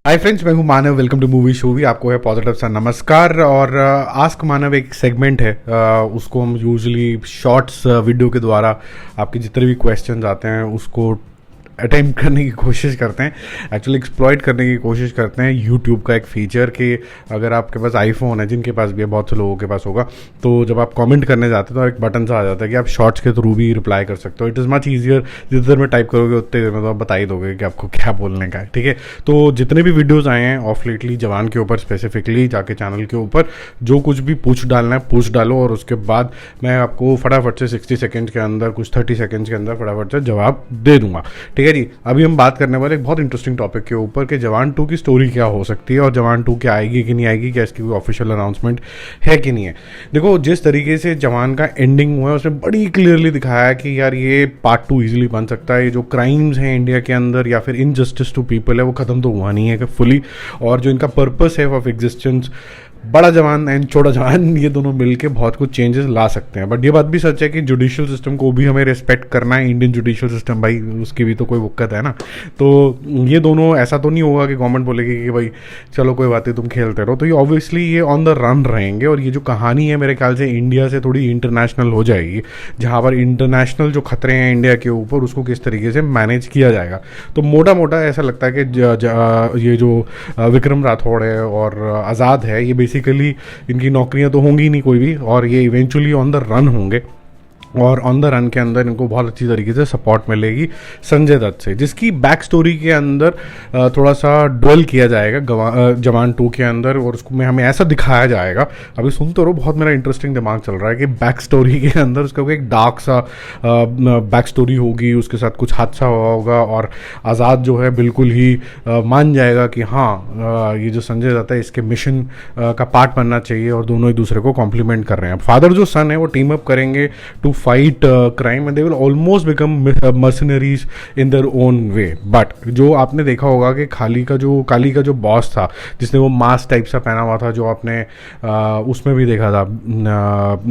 हाय friends, मैं हूं Manav. Welcome to movie शोवी। आपको है पॉजिटिव सा नमस्कार। और आस्क मानव एक सेगमेंट है, उसको हम यूजुअली शॉर्ट्स वीडियो के द्वारा आपके जितने भी क्वेश्चंस आते हैं उसको अटेम्प्ट करने की कोशिश करते हैं, एक्चुअली एक्सप्लॉइट करने की कोशिश करते हैं। यूट्यूब का एक फीचर कि अगर आपके पास आईफोन है, जिनके पास भी है, बहुत से लोगों के पास होगा, तो जब आप कमेंट करने जाते हैं तो एक बटन सा आ जाता है कि आप शॉर्ट्स के थ्रू भी रिप्लाई कर सकते हो। It is much easier. जितनी देर में टाइप करोगे उतनी देर में तो आप बता ही दोगे कि आपको क्या बोलने का है, ठीक है। तो जितने भी वीडियोज़ आए हैं ऑफ लेटली जवान के ऊपर स्पेसिफिकली, जाके चैनल के ऊपर जो कुछ भी पूछ डालना है पूछ डालो, और उसके बाद मैं आपको फटाफट से 60 सेकेंड के अंदर, कुछ 30 सेकेंड्स के अंदर फटाफट से जवाब दे दूंगा, ठीक है जी। अभी हम बात करने वाले एक बहुत इंटरेस्टिंग टॉपिक के ऊपर कि जवान 2 की स्टोरी क्या हो सकती है और जवान 2 क्या आएगी कि नहीं आएगी, क्या इसकी कोई ऑफिशियल अनाउंसमेंट है कि नहीं है। देखो, जिस तरीके से जवान का एंडिंग हुआ है उसने बड़ी क्लियरली दिखाया है कि यार ये पार्ट 2 इजीली बन सकता है। ये जो क्राइम्स हैं इंडिया के अंदर या फिर इनजस्टिस टू पीपल है वो ख़त्म तो हुआ नहीं है कि फुली, और जो इनका पर्पस है ऑफ एग्जिस्टेंस, बड़ा जवान एंड छोटा जवान, ये दोनों मिलके बहुत कुछ चेंजेस ला सकते हैं। बट ये बात भी सच है कि जुडिशियल सिस्टम को भी हमें रिस्पेक्ट करना है। इंडियन जुडिशियल सिस्टम, भाई उसकी भी तो कोई दिक्कत है ना। तो ये दोनों, ऐसा तो नहीं होगा कि गवर्नमेंट बोलेगी कि भाई चलो कोई बात नहीं तुम खेलते रहो। तो ये ऑब्वियसली ये ऑन द रन रहेंगे, और ये जो कहानी है मेरे ख्याल से इंडिया से थोड़ी इंटरनेशनल हो जाएगी, जहाँ पर इंटरनेशनल जो खतरे हैं इंडिया के ऊपर उसको किस तरीके से मैनेज किया जाएगा। तो मोटा मोटा ऐसा लगता है कि ये जो विक्रम राठौड़ है और आज़ाद है, ये बेसिकली इनकी नौकरियां तो होंगी नहीं कोई भी, और ये इवेंचुअली ऑन द रन होंगे, और ऑन द रन के अंदर इनको बहुत अच्छी तरीके से सपोर्ट मिलेगी संजय दत्त से, जिसकी बैक स्टोरी के अंदर थोड़ा सा ड्वेल किया जाएगा जवान 2 के अंदर, और उसको में हमें ऐसा दिखाया जाएगा। अभी सुनते रहो, बहुत मेरा इंटरेस्टिंग दिमाग चल रहा है कि बैक स्टोरी के अंदर उसका एक डार्क सा बैक स्टोरी होगी, उसके साथ कुछ हादसा हुआ होगा, और आज़ाद जो है बिल्कुल ही मान जाएगा कि हाँ ये जो संजय दत्त है इसके मिशन का पार्ट बनना चाहिए, और दोनों एक दूसरे को कॉम्प्लीमेंट कर रहे हैं। फादर जो सन है वो टीम अप करेंगे to fight crime and they will almost become mercenaries in their own way। But जो आपने देखा होगा कि काली का जो बॉस था, जिसने वो मास्क टाइप सा पहना हुआ था, जो आपने उसमें भी देखा था,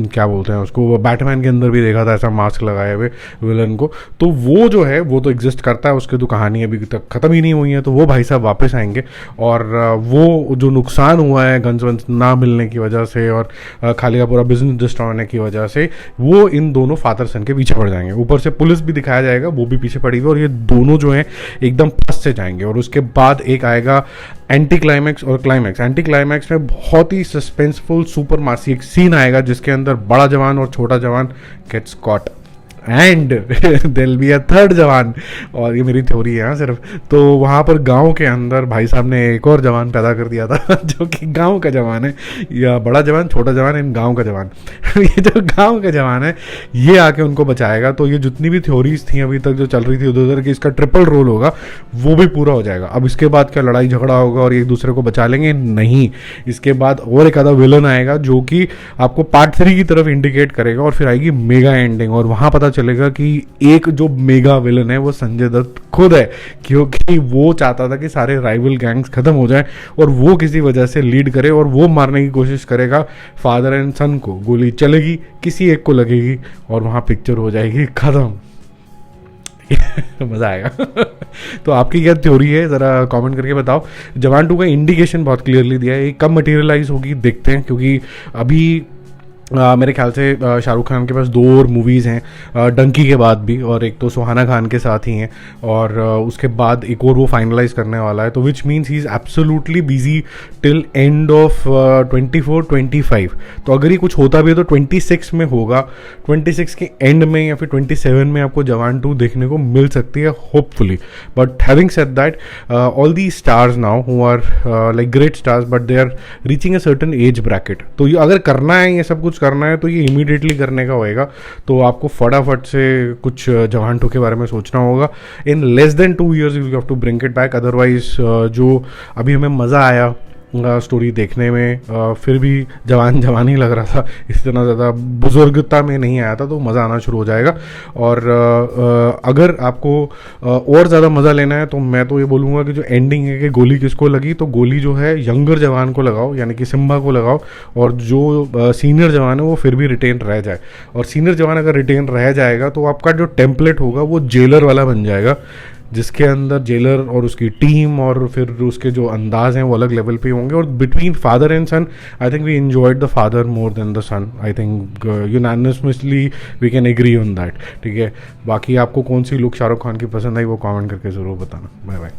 क्या बोलते हैं उसको, बैटमैन के अंदर भी देखा था ऐसा मास्क लगाए हुए विलन को, तो वो जो है वो तो एग्जिस्ट करता है, उसकी तो कहानी अभी तक ख़त्म ही नहीं हुई है। तो वो भाई साहब वापस आएंगे, और वो जो नुकसान हुआ है गन्स वंस ना मिलने की वजह से और खाली का पूरा बिजनेस डिस्ट्रॉय होने की वजह से, वो इन दोनों फादर सन के पीछे पड़ जाएंगे। ऊपर से पुलिस भी दिखाया जाएगा, वो भी पीछे पड़ेगी, और ये दोनों जो हैं एकदम फंस से जाएंगे। और उसके बाद एक आएगा एंटी क्लाइमैक्स और क्लाइमैक्स। एंटी क्लाइमैक्स में बहुत ही सस्पेंसफुल सुपर मासी एक सीन आएगा जिसके अंदर बड़ा जवान और छोटा जवान gets caught and there be a third जवान। और ये मेरी थ्योरी है सिर्फ। तो वहाँ पर गांव के अंदर भाई साहब ने एक और जवान पैदा कर दिया था जो कि गांव का जवान है, या बड़ा जवान छोटा जवान इन गांव का जवान ये जो गांव का जवान है ये आके उनको बचाएगा। तो ये जितनी भी थ्योरीज थी अभी तक जो चल रही थी उधर उधर की, इसका ट्रिपल रोल होगा, वो भी पूरा हो जाएगा। अब इसके बाद क्या लड़ाई झगड़ा होगा और एक दूसरे को बचा लेंगे? नहीं, इसके बाद और एक आधा विलन आएगा जो कि आपको पार्ट 3 की तरफ इंडिकेट करेगा, और फिर आएगी मेगा एंडिंग, और वहाँ पता चलेगा कि एक जो मेगा विलन है वो संजय दत्त खुद है, क्योंकि वो चाहता था कि सारे राइवल गैंग्स खत्म हो जाएं और वो किसी वजह से लीड करे, और वो मारने की कोशिश करेगा फादर एंड सन को। गोली चलेगी, किसी एक को लगेगी, और वहां पिक्चर हो जाएगी खत्म। मजा आएगा तो आपकी क्या थ्योरी है जरा कमेंट करके बताओ। जवान 2 का इंडिकेशन बहुत क्लियरली दिया है, ये कब मटेरियलाइज होगी देखते हैं, क्योंकि अभी मेरे ख्याल से शाहरुख खान के पास 2 और मूवीज़ हैं डंकी के बाद भी, और एक तो सुहाना खान के साथ ही हैं, और उसके बाद एक और वो फाइनलाइज करने वाला है। तो which means he is absolutely busy till end of 24-25। तो अगर ये कुछ होता भी है तो 26 में होगा, 26 के एंड में या फिर 27 में आपको जवान 2 देखने को मिल सकती है hopefully. But having said that, all the stars now who are like great stars but they are reaching a certain age bracket. तो ये अगर करना है, ये सब कुछ करना है, तो ये इमीडिएटली करने का होएगा। तो आपको फटाफट से कुछ जवान 2 के बारे में सोचना होगा। In less than 2 years you have to bring it back. Otherwise जो अभी हमें मज़ा आया स्टोरी देखने में, फिर भी जवान ही लग रहा था, इतना ज़्यादा बुजुर्गता में नहीं आया था, तो मज़ा आना शुरू हो जाएगा। और अगर आपको और ज़्यादा मज़ा लेना है तो मैं तो ये बोलूँगा कि जो एंडिंग है कि गोली किसको लगी, तो गोली जो है यंगर जवान को लगाओ, यानी कि सिम्बा को लगाओ, और जो सीनियर जवान है वो फिर भी रिटेन रह जाए। और सीनियर जवान अगर रिटेन रह जाएगा तो आपका जो टेम्पलेट होगा वो जेलर वाला बन जाएगा, जिसके अंदर जेलर और उसकी टीम और फिर उसके जो अंदाज हैं वो अलग लेवल पे होंगे। और between father and son I think we enjoyed the father more than the son. I think unanimously we can agree on that. ठीक है, बाकी आपको कौन सी लुक शाहरुख खान की पसंद आई वो कमेंट करके ज़रूर बताना। Bye bye.